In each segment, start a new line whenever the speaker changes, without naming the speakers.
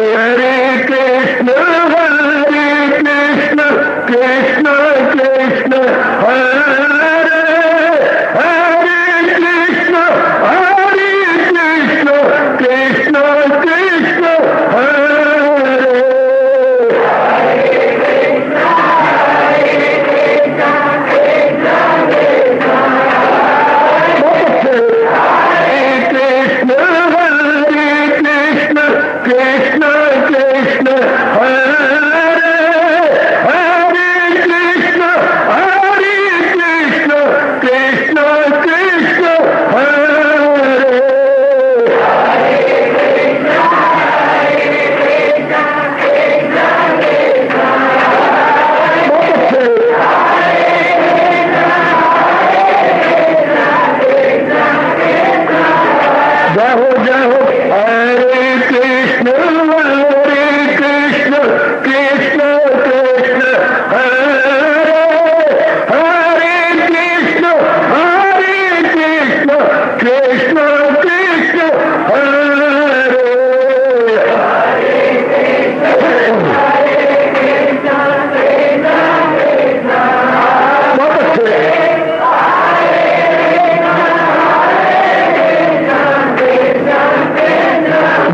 हरे कृष्ण कृष्ण कृष्ण हरे हरे कृष्ण कृष्ण कृष्ण हरे कृष्ण कृष्ण हरे हरे कृष्ण कृष्ण कृष्ण हरे जय हो हरे कृष्ण कृष्ण कृष्ण हरे हरे कृष्ण कृष्ण कृष्ण हरे बहुत अच्छे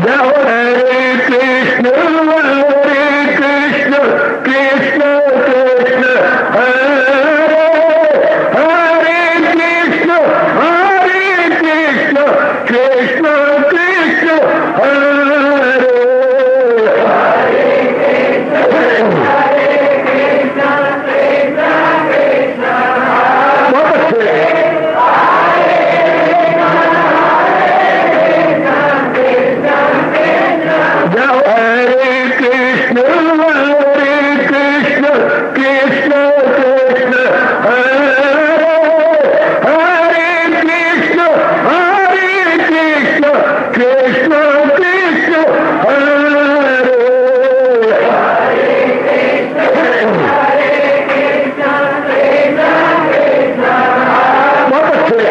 जय हो हरे कृष्ण कृष्ण कृष्ण हरे हरे कृष्ण कृष्ण कृष्ण हरे बहुत अच्छे जय हो हरे कृष्ण कृष्ण कृष्ण हरे हरे कृष्ण कृष्ण कृष्ण हरे बहुत अच्छे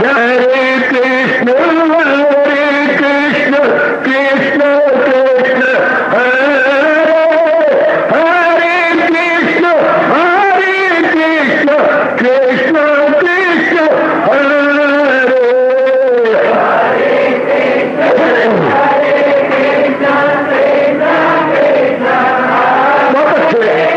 हरे कृष्ण कृष्ण हरे हरे कृष्ण कृष्ण कृष्ण हरे बहुत अच्छे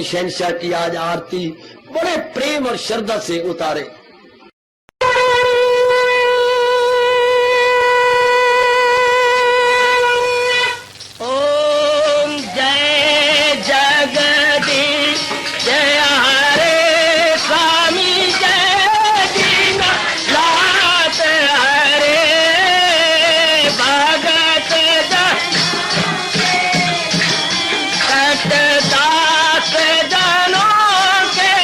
शहंशाह की आज आरती बड़े प्रेम और श्रद्धा से उतारे।
ओम जय जगदीश जय हरे स्वामी जय दीनानाथ हरे भगत दास जनों के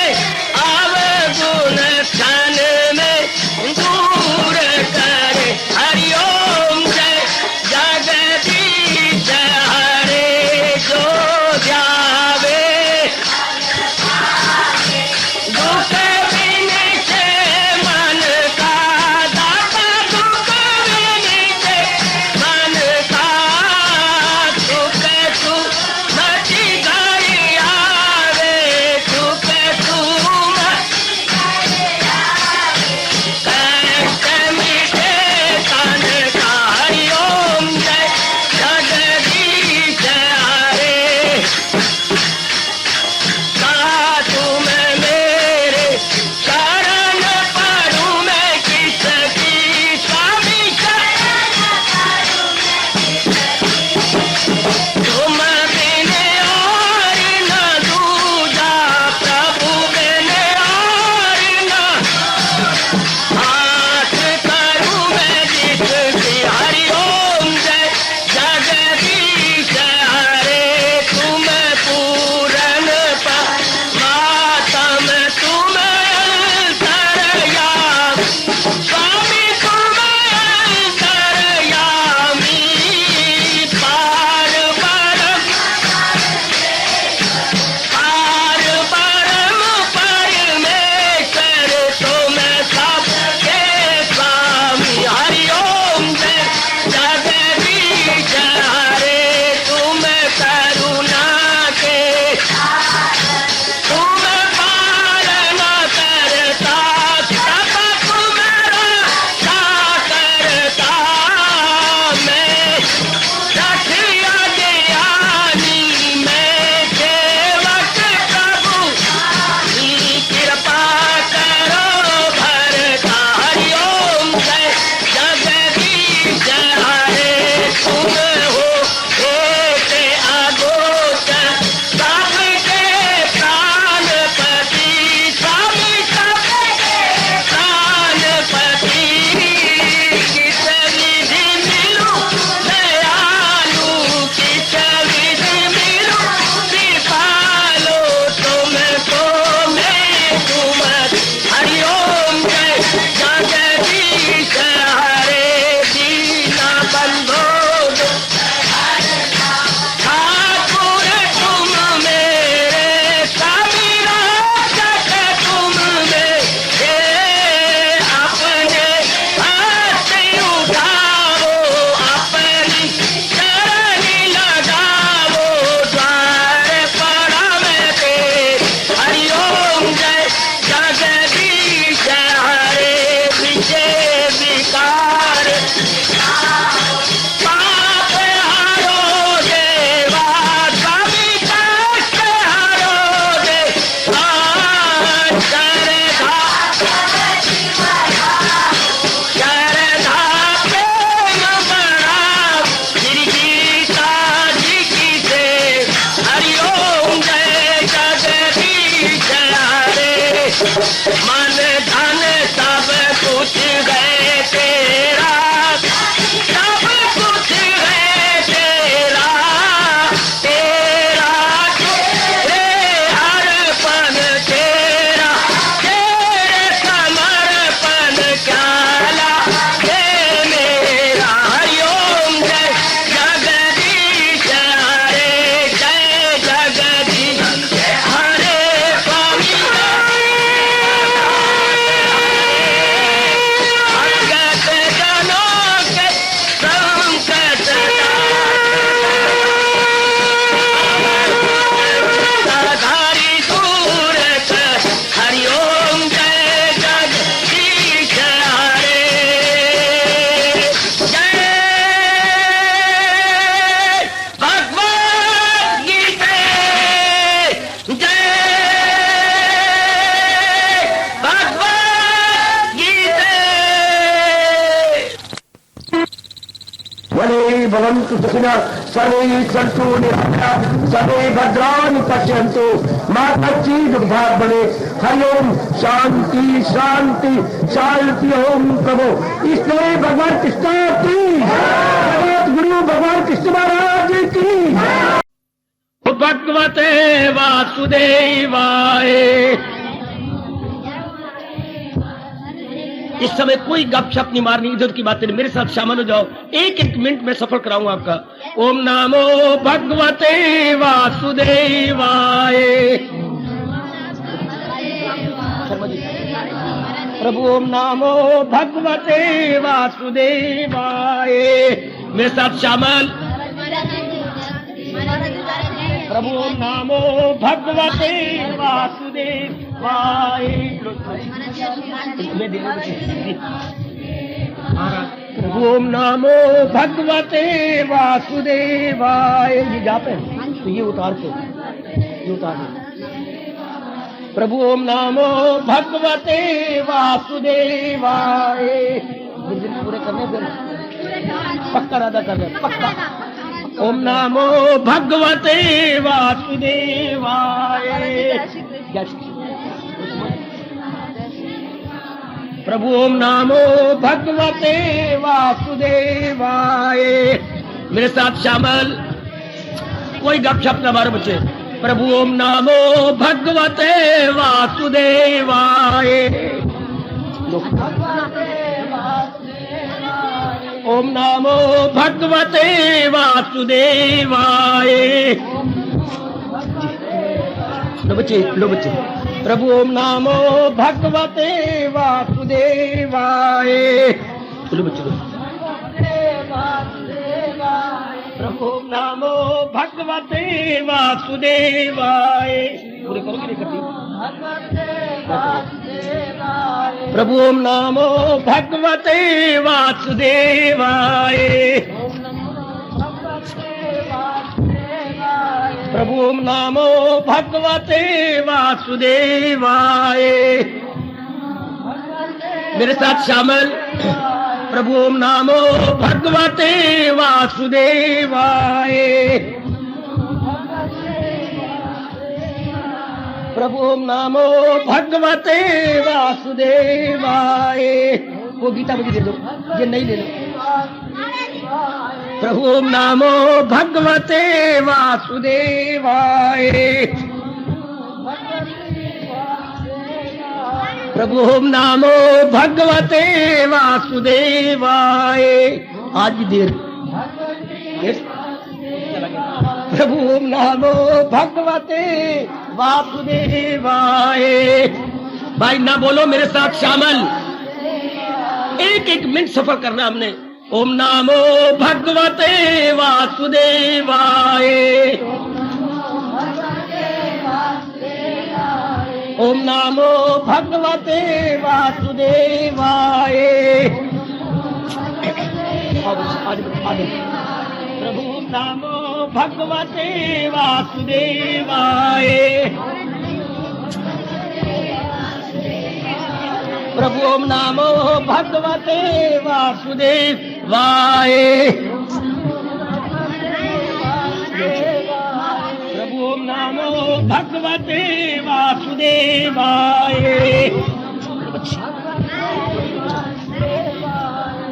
अवगुण क्षण में दूर करे। हरिओम जय जगदीश हरे जो ध्यावे दुख विनिचे मन का दाता दुख विनिचे मन का सुख तू मची घड़ी आवे सुख तू कष्ट मिटे तन का। हरिओम जय जगदीश हरे तुम मेरे शरण पड़ूं मैं किसकी स्वामी तुम बिन और न दूजा प्रभु बिन और न हाथ करूं मैं जिसकी। हरिओम जय जगदीश हरे तुम पूरन मातम तुम अंतरयामी स्वामी तुम अंतरयामी पार परम परमेश्वर तुम सबके स्वामी। हरिओम जय जगदीश हरे तुम करुणा के तुम पालन करता सब तुम रक्षा करता। मैं रखिया ज्ञानी मैं सेवक प्रभु की कृपा करो भरता। हरिओम जय जगदीश हरे तुम हो एक अगोचर सबके प्राणपति स्वामी सबके प्राणपति। किस विधि मिलूं दयालु किस विधि मिलूं कृपालु तुमको मैं तुम। हरिओम जय जगदीश हरे दीना बंधो ठाकुर तुम मेरे स्वामी रक्षक तुम मेरे अपने हाथ उठाओ अपनी चरणी लगाओ द्वार पड़ा मैं तेरे। हरिओम जय जगदीश हरे विजय विकार पाप हरो देवा स्वामी कष्ट हरो देवा श्रद्धा प्रेम बढ़ाओ श्री गीता जी की से। हरिओम जय जगदीश हरे मन धन सब कुछ है तेरा सब कुछ है तेरा तेरा तेरे अर्पण तेरा तेरे समर्पण क्या हे मेरा। हरिओम जय जगदीश हरे जय जगदीश हरे स्वामी
भवन्तु सुखिनः सर्वे सन्तु निरामयाः सर्वे भद्राणि पश्यन्तु मा कश्चित् दुःखात् भवेत्। हरि ओम शांति शांति शांति। ओम प्रभु इसलिए भगवान कृष्ण की जगत गुरु भगवान कृष्ण महाराज की।
भगवते वासुदेवाय। इस समय कोई गपशप नहीं मारनी, इधर की बातें, मेरे साथ शामिल हो जाओ। एक एक मिनट में सफर कराऊंगा आपका। ओम नमो भगवते वासुदेवाय। प्रभु ओम नमो भगवते वासुदेवाय। मेरे साथ शामिल। प्रभु ओम नमो भगवते वासुदेवाय। प्रभु ओम नमो भगवते वासुदेवाय। ये जाते हैं तो ये उतार के, ये उतार दो। प्रभु ओम नमो भगवते वासुदेवाय। पूरे करने दे, पक्का राधा कर रहे, पक्का। ओम नमो भगवते वासुदेवाय। प्रभु ओम नमो भगवते वासुदेवाय। मेरे साथ शामिल। कोई गपशप न मारो बच्चे। प्रभु ओम नमो भगवते वासुदेवाय। ओम नमो भगवते वासुदेवाय। लो बच्चे। प्रभु ओम नमो भगवते वासुदेवाय। लो बच्चे। प्रभु ओम नमो भगवते वासुदेवाय। पूरे करोगे नहीं करती। प्रभु ओम नमो भगवते वासुदेवाय। प्रभु ओम नमो भगवते वासुदेवाय। मेरे साथ शामिल। प्रभु ओम नमो भगवते वासुदेवाय। प्रभु ओम नमो भगवते वासुदेवाय। वो गीता मुझे दे दो, ये नहीं ले लो। प्रभु ओम नमो भगवते वासुदेवाय। प्रभु ओम नमो भगवते वासुदेवाय। आज भी देर। प्रभु ओम नमो भगवते वासुदेवाय। भाई ना बोलो, मेरे साथ शामिल। एक एक मिनट सफर करना हमने। ओम नमो भगवते वासुदेवाय। ओम नमो भगवते वासुदेवाय। प्रभु ओम नमो भगवते वासुदेवाय। प्रभु ओम नमो भगवते वासुदेवाय। प्रभु ओम नमो भगवते वासुदेवाय।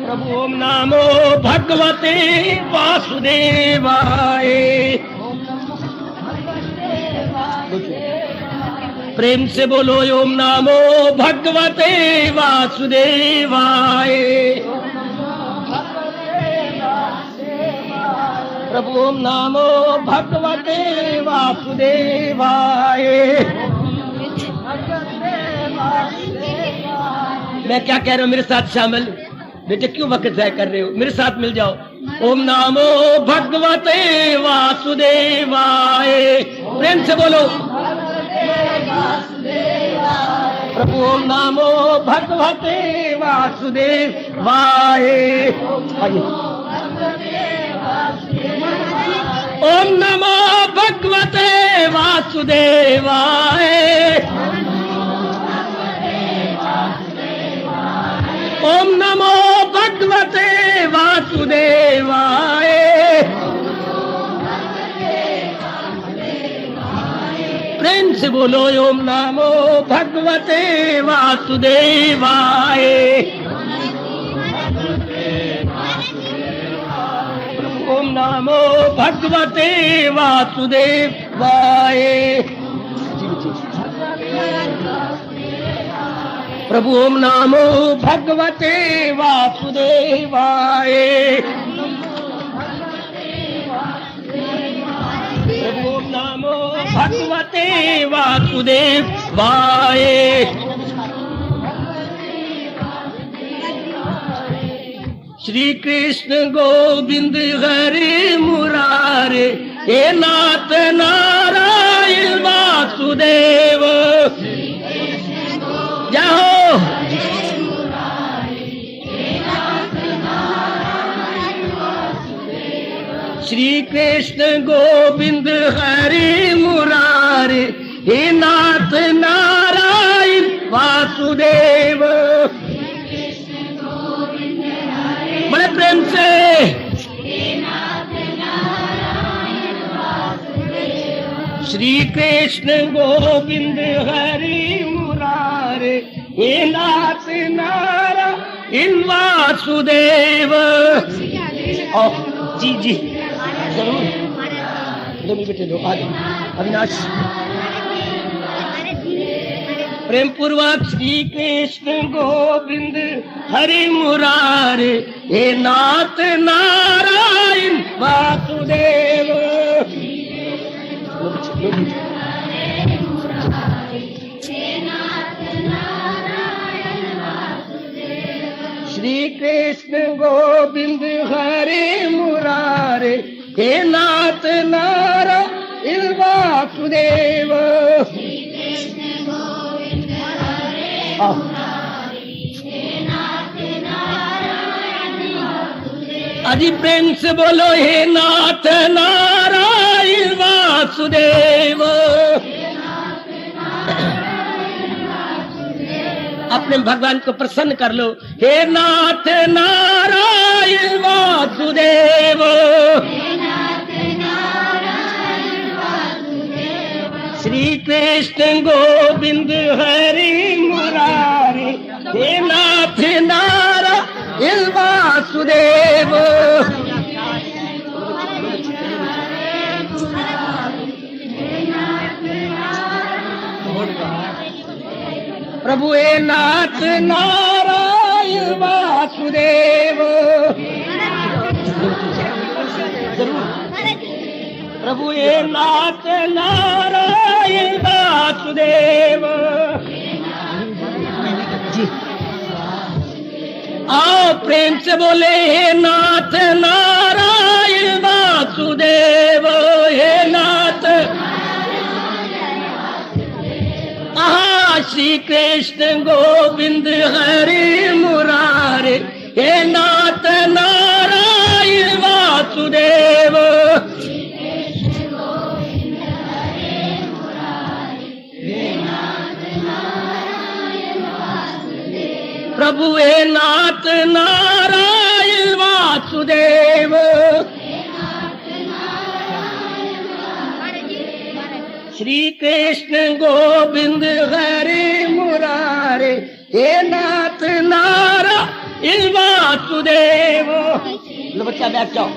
प्रभु ओम नमो भगवते वासुदेवाय। प्रेम से बोलो ओम नमो भगवते वासुदेवाय। प्रभु ओम नमो भगवते वासुदेवाय। मैं क्या कह रहा हूँ, मेरे साथ शामिल। बेटे क्यों वक्त ज़ाया कर रहे हो, मेरे साथ मिल जाओ। ओम नमो भगवते वासुदेवाय। प्रेम से बोलो। प्रभु ओम नमो भगवते वासुदेवाय। ओम नमो भगवते वासुदेवाय। ओम नमो भगवते वासुदेवाय। से बोलो ओम नमो भगवते वासुदेवाय। ओम नमो भगवते वासुदेवाय। प्रभु ओम नमो भगवते वासुदेवाय। प्रभु ओम नमो भगवते वासुदेवाय। श्री कृष्ण गोविंद हरे मुरारे, हे नाथ नारायण वासुदेव। जाओ श्री कृष्ण गोविंद हरे मुरारे, हे नाथ नारायण वासुदेव। बड़े प्रेम से श्री कृष्ण गोविंद हरे मुरारे, हे नाथ नारायण वासुदेव। जी जी जरूर, 2 मिनट बेटे लो। आज अविनाश प्रेम पूर्वक श्री कृष्ण गोविंद हरि मुरारे, हे नाथ नारायण वासुदेव। श्री कृष्ण गोविंद हरे मुरारे, हे नाथ नारायण वासुदेव। अजी प्रेम से बोलो हे नाथ नारायण वासुदेव। अपने भगवान को प्रसन्न कर लो। हे नाथ नारायण वासुदेव। श्री कृष्ण गोविंद हरि मुरारे, हे नाथ नारायण वासुदेव। प्रभु हे नाथ नारायण वासुदेव। प्रभु हे नाथ नारायण वासुदेव। जी आओ प्रेम से बोले हे नाथ नारायण वासुदेव। हे नाथ श्री कृष्ण गोविंद हरि मुरारे, हे नाथ नारायण वासुदेव। प्रभु हे नाथ नारायण वासुदेव। श्री कृष्ण गोविंद हरि मुरारे, हे नाथ नारायण वासुदेव। लो बच्चा बैठ जाओ।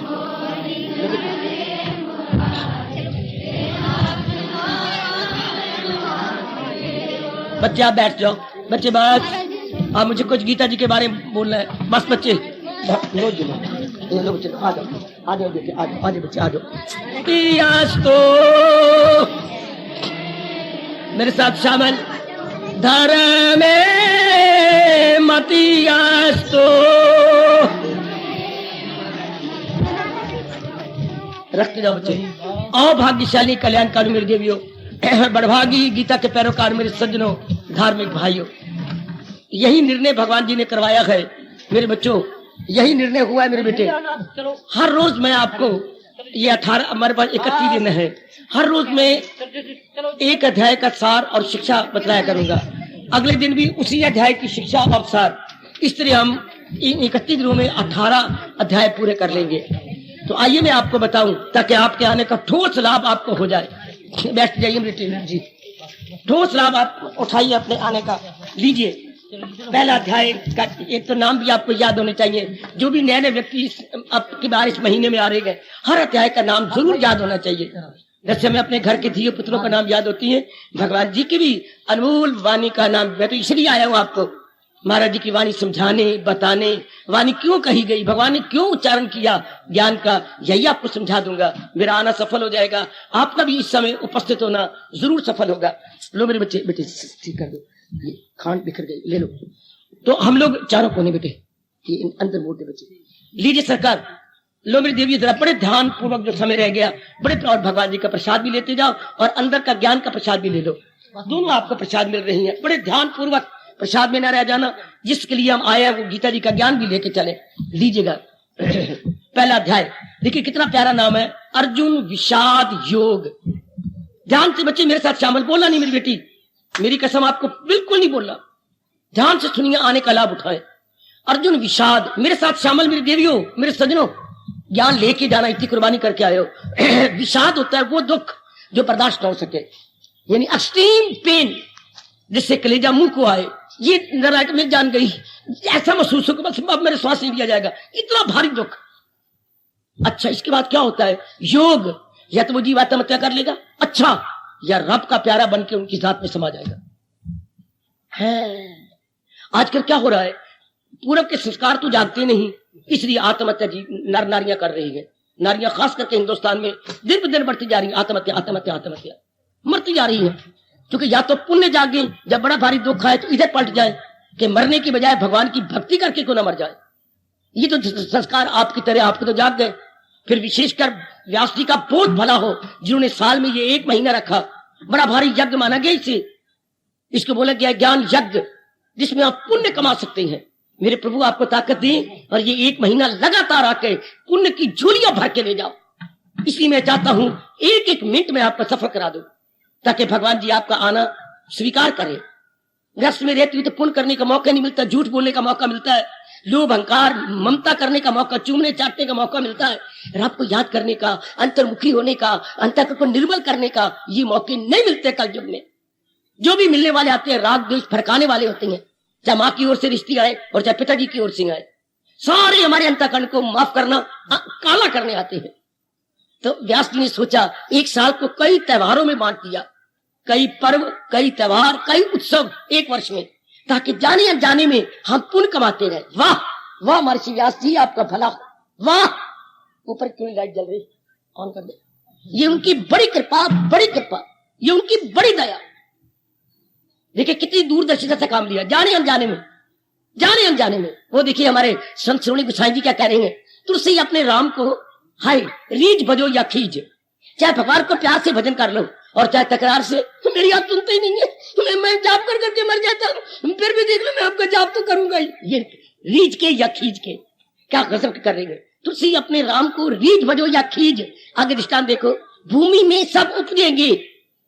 बच्चे आप बैठ जाओ। बच्चे बस आप मुझे कुछ गीता जी के बारे में बोलना है। बस बच्चे लो बच्चे आ जाओ, आ जाओ बेटे, आ जाओ बच्चे, आ जाओ। मेरे साथ शामिल धर्म मतियास्तो। रखते जाओ बच्चे। आओ भाग्यशाली कल्याणकारी मेरे देवियों, बड़भागी गीता के पैरोकार मेरे सज्जनों, धार्मिक भाइयों, यही निर्णय भगवान जी ने करवाया है मेरे बच्चों। यही निर्णय हुआ है मेरे बेटे। हर रोज मैं आपको ये 18 हमारे पास 31 दिन है, हर रोज मैं एक अध्याय का सार और शिक्षा बतलाया करूंगा। अगले दिन भी उसी अध्याय की शिक्षा और सार। इस तरह हम इन 31 दिनों में 18 अध्याय पूरे कर लेंगे। तो आइए मैं आपको बताऊं ताकि आपके आने का ठोस लाभ आपको हो जाए। बैठ जाइए बेटे जी। ठोस लाभ आप उठाइए अपने आने का, लीजिए। पहला अध्याय का एक तो नाम भी आपको याद होने चाहिए। जो भी नए नए व्यक्ति आपकी बार इस महीने में आ रहे हैं, हर अध्याय का नाम जरूर याद होना चाहिए। जैसे हमें अपने घर के धियो पुत्रों का नाम याद होती है, भगवान जी की भी अनमोल वाणी का नाम। मैं तो इसलिए आया हूँ आपको महाराज जी की वाणी समझाने, बताने, वाणी क्यों कही गई, भगवान ने क्यों उच्चारण किया ज्ञान का, यही आपको समझा दूंगा। मेरा आना सफल हो जाएगा, आपका भी इस समय उपस्थित होना जरूर सफल होगा। लो मेरे बच्चे, बेटे ठीक कर दो, ये खांड बिखर गई, ले लो। तो हम लोग चारों कोने बेटे, ये अंदर मोड़ दे बच्चे, लीजिए सरकार। लो मेरी देवी, जरा बड़े ध्यान पूर्वक जो समय रह गया, बड़े और भगवान जी का प्रसाद भी लेते जाओ और अंदर का ज्ञान का प्रसाद भी ले लो। दोनों आपको प्रसाद मिल रही है, बड़े ध्यान पूर्वक प्रसाद में न रह जाना। जिसके लिए हम आए हैं वो गीता जी का ज्ञान भी लेके चले। लीजिएगा पहला अध्याय, देखिए कितना प्यारा नाम है, अर्जुन विषाद योग। ध्यान से बच्चे मेरे साथ शामिल, बोलना नहीं मेरी बेटी, मेरी कसम आपको बिल्कुल नहीं बोलना, ध्यान से सुनिए, आने का लाभ उठाए। अर्जुन विषाद, मेरे साथ शामिल मेरी देवियों, मेरे सजनों, ज्ञान लेके जाना, इतनी कुर्बानी करके आए हो। विषाद होता है वो दुख जो बर्दाश्त न हो सके, यानी एक्सट्रीम पेन, जिससे कलेजा मुंह को आए। ये नारायण में जान गई, ऐसा महसूस हो कि बस अब मेरे श्वास नहीं लिया जाएगा, इतना भारी दुख। अच्छा, इसके बाद क्या होता है, योग, या तो वो जीव आत्महत्या कर लेगा, अच्छा, या रब का प्यारा बन के उनकी जात में समा जाएगा। है आजकल क्या हो रहा है, पूरब के संस्कार तो जागते नहीं, इसलिए आत्महत्या जी नर नारियां कर रही है। नारियां खास करके हिंदुस्तान में दिन ब दिन बढ़ती जा रही है, आत्महत्या आत्महत्या आत्महत्या, मरती जा रही है। क्योंकि या तो पुण्य जागे, जब बड़ा भारी दुख आए तो इधर पलट जाए कि मरने की बजाय भगवान की भक्ति करके क्यों ना मर जाए। ये तो संस्कार आपकी तरह आपके तो जाग गए। फिर विशेषकर व्यास जी का बहुत भला हो, जिन्होंने साल में ये 1 महीना रखा, बड़ा भारी यज्ञ माना गया इसे। इसको बोला गया ज्ञान यज्ञ, जिसमें आप पुण्य कमा सकते हैं। मेरे प्रभु आपको ताकत दें और ये 1 महीना लगातार आके पुण्य की झोलियां भर के ले जाओ। इसलिए मैं चाहता हूं 1-1 मिनट में आपका सफर करा दो, ताकि भगवान जी आपका आना स्वीकार करें। ग्रस्त में रहती हुई तो पुण्य करने का मौका नहीं मिलता, झूठ बोलने का मौका मिलता है, लोभ अहंकार ममता करने का मौका, चूमने चाटने का मौका मिलता है। रब को याद करने का, अंतर्मुखी होने का, अंतःकरण को निर्मल करने का ये मौके नहीं मिलते कल युग में। जो भी मिलने वाले आते हैं राग द्वेष फरकाने वाले होते हैं, चाहे माँ की ओर से रिश्ते आए और चाहे पिताजी की ओर से आए, सारे हमारे अंतःकरण को माफ करना, काला करने आते हैं। तो व्यास जी ने सोचा 1 साल को कई त्योहारों में बांट दिया, कई पर्व, कई त्योहार, कई उत्सव 1 वर्ष में, ताकि जाने अनजाने में हम पुण्य कमाते रहे। वाह वाह महर्षि व्यास जी, आपका भला हो, वाह। ऊपर क्यों लाइट जल रही, ऑन कर दे। ये उनकी बड़ी कृपा, बड़ी कृपा, ये उनकी बड़ी दया। देखिए कितनी दूरदर्शिता से काम लिया, जाने अनजाने में, जाने अनजाने में। वो देखिए हमारे संत श्रोणी गोसाई जी क्या कह रहे हैं, तुलसी अपने राम को हाय रीझ भजो या खींच, चाहे भगवान को प्यार से भजन कर लो और चाहे तकरार से। मेरी आप सुनते ही नहीं है, मैं जाप कर करके मर जाता हूँ, फिर भी देख लो मैं आपका जाप तो करूंगा ही। ये रीझ के या खींच के क्या गजब कर रही है। तुलसी अपने राम को रीझ भजो या खींच। आगे दृष्टांत देखो, भूमि में सब उपजेंगे,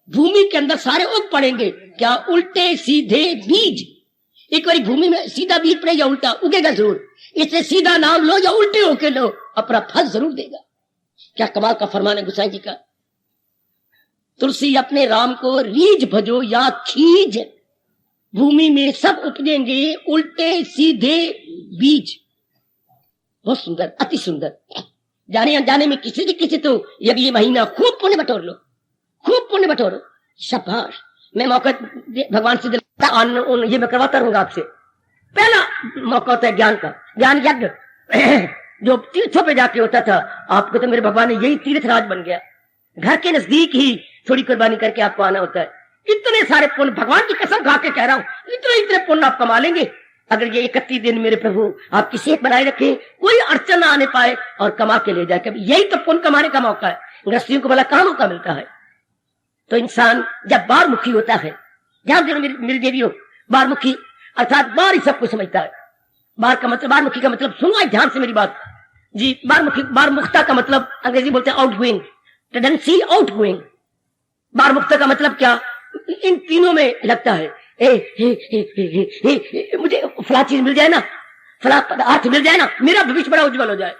भूमि के अंदर सारे उग पड़ेंगे, क्या उल्टे सीधे बीज। एक बार भूमि में सीधा बीज पड़े या उल्टा, उगेगा जरूर। इससे सीधा नाम लो या उल्टे होके लो, अपना फल जरूर देगा। क्या कमाल का फरमान है गोसाई जी का। तुलसी अपने राम को रीझ भजो या खींच, भूमि में सब उपजेंगे उल्टे सीधे बीज। बहुत सुंदर, अति सुंदर। जाने अनजाने में किसी न किसी तो ये महीना खूब पुण्य बटोर लो, खूब पुण्य बटोरो। शाबाश। मैं मौका भगवान से ये मैं करवाता रहूंगा आपसे। पहला मौका होता है ज्ञान का, ज्ञान यज्ञ जो तीर्थों पे जाके होता था। आपको तो मेरे भगवान ने यही तीर्थ राज बन गया, घर के नजदीक ही थोड़ी कुर्बानी करके आपको आना होता है। इतने सारे पुण्य, भगवान की कसम खा के कह रहा हूं, इतने पुण्य आप कमा लेंगे अगर ये 31 दिन मेरे प्रभु आपकी सेहत बनाए रखे, कोई अड़चन ना आने पाए और कमा के ले जाए। कभी यही तो पुण्य कमाने का मौका है। गृहस्थियों को भला कहां मौका मिलता है। तो इंसान जब बारमुखी होता है, ध्यान देना मेरी देवियों, बारमुखी अर्थात बार ही सब कुछ समझता है। बार का मतलब, बारमुखी का मतलब सुनना ध्यान से मेरी बात जी। बारमुखी, बारमुखता का मतलब अंग्रेजी बोलते हैं outgoing, tendency outgoing. बारमुखता का मतलब क्या, इन तीनों में लगता है मुझे फला चीज मिल जाए ना, फला पदार्थ मिल जाए ना, मेरा भविष्य बड़ा उज्जवल हो जाए।